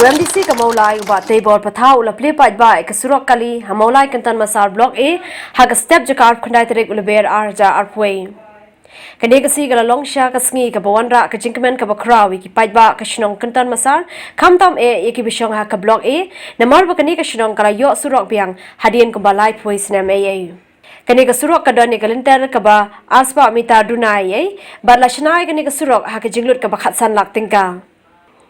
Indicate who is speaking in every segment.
Speaker 1: UMDC Kamaulai uba table pathau la play pat bai kasurok kali hamaulai kantan masar block A haga step jakar khundai tarik uleber arja arpway kane kasi gala longsha kasngi ka bawanra ka jingkmen ka bakrawi ki paitba ka shinong kantan masar khamtam e yeki bishong ha ka block A namar ba kane ka shinong kala yo surok biang hadien ko balai phoi snem A kane ka surok ka doni kalinter ka ba aspa mita dunai e badla shnai kane ka surok ha ka jinglut ka bakhatsan lak tingka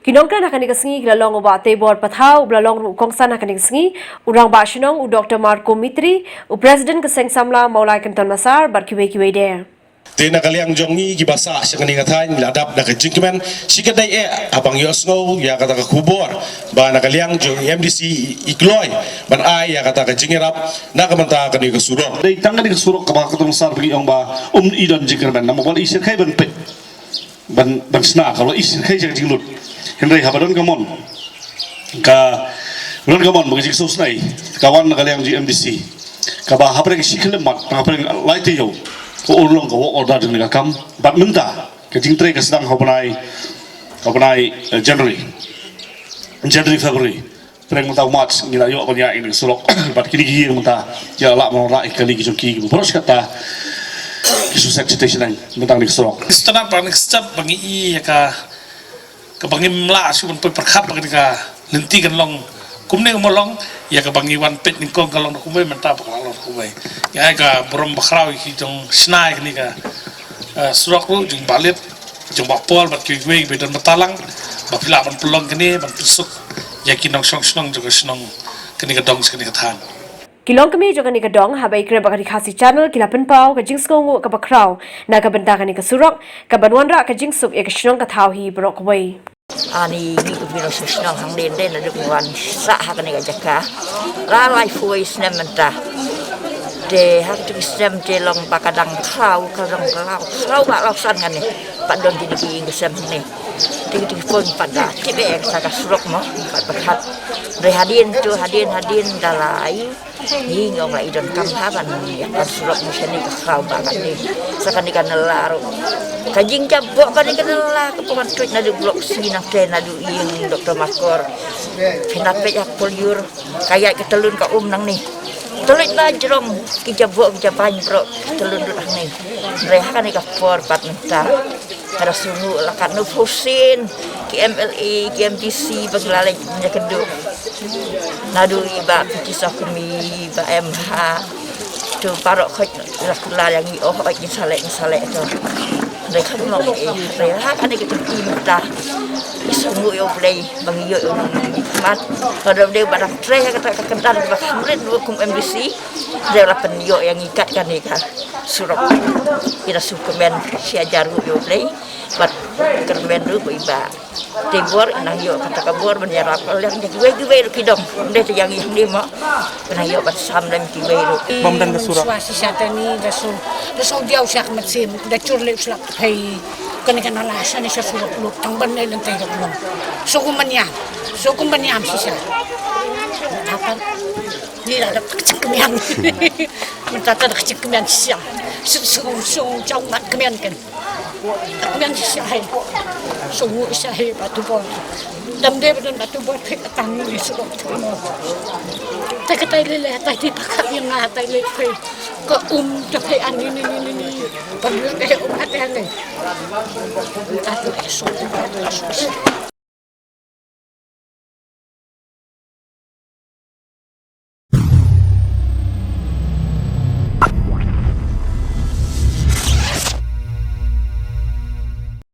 Speaker 1: Kinongkran akan dikasngi kelalong uba tebor pathau belalong ru kongsan akan dikasngi urang ba shinong u Dr. Marco Mitri u President Keseng Samla Maulai Kanton Masar berkiwe-kiwe der.
Speaker 2: Tena kaliang jongi gibasa sekani ngatain ladap na kajingkemen sikadai abang yosno ya kata ka kubor ba na kaliang jong MDC ikloy ban ai ya kata ka jingirap na kamanta kani ka surok
Speaker 3: dei tangani ka surok ka ba Kanton Masar bagi ong ba idon jingkemen na mo isir kai ban pe ban sna kalau isir kai jang jinglut Henry Habadon Gamon Ron Gamon bagi sos nai kawan kaliang GMDC kaba hapreng siklemat hapreng laite yo ko ulong ko order dengan kam bat menta ke jingtre ke sedang habanai January February preng menta March ngila yo ko nya ini surok bat kini gi menta ya la mo ra ikali gi joki boros kata susah citation menta ni surok
Speaker 4: istana panik step bangi i ka kabangim la suun perkhap ka lenti kan long kumne molong ya kabangi wan pet ni kong kalong kumai menta pakalong kumai ya ka borom bakrau ki jong snai ni ka surok ru jong balit jong bapol bat ki we bedan matalang bapila ban pelong kini ban pisuk ya kinong song jong snong kini ka dong kini ka than
Speaker 1: Kilong kami juga ni kadong habai kira bakari khasi channel kilapan pau ka jingskong ka bakraw na ka benta ka ni ka surok ka banwanra ka jingsuk e ka shnong ka thau hi brok wei
Speaker 5: ani ni ko bino susnong hang den den na duwan sa ha ka ni ka jaka la lai foi snem menta de ha tu snem je long bakadang khau ba lo san kan ni padon di ki ngesem ni ti pon pada ti be sa ka surok mo bakhat hadin dalai ni ngong lai don kam haban ya surok museni ka khau ba kan ni sakani kan laro kajing cabok kan ni kan la ke poman tweet na du blok sina ke na du ing Dr. Makor pinape ya poliur kayak ketelun ka nang ni tulit na jerong ki cabok ki japan bro telun du nang ni reha kan ni ka for pat menta kada sunu la kan nu fusin ki MLA ki MDC baglalay nya kedu nadu iba kisah kami ba MH tu parok khoj la kula yang i oh ni sale tu mereka ngomong mereka kan kita minta semua yo play bagi yo mat kalau dia barang tray kata kendan bahkan hukum MDC dia lah penyo yang ikatkan ni kan surok kita sukumen si ajar yo play buat kermen dulu iba tibor nang yo kata kabur menyerap yang gue kidong dia yang dia mau nang yo bersam dan gue
Speaker 6: bom dan surok
Speaker 7: suasi satani dasu dia usak mesin dah curlip selak hey kan alasan isa surok lu tang banay lang tayo ng sukuman yam sisa apa ni ada kecekmian mentata kecekmian siang jauh mat kemian kan kemian sisa hay sungu isa hay batu bol dam de batu bol pek tangi ni surok tay katay lele tay di pakat yang tay lele ke tapi ani pagluto at yan eh. Tato esok.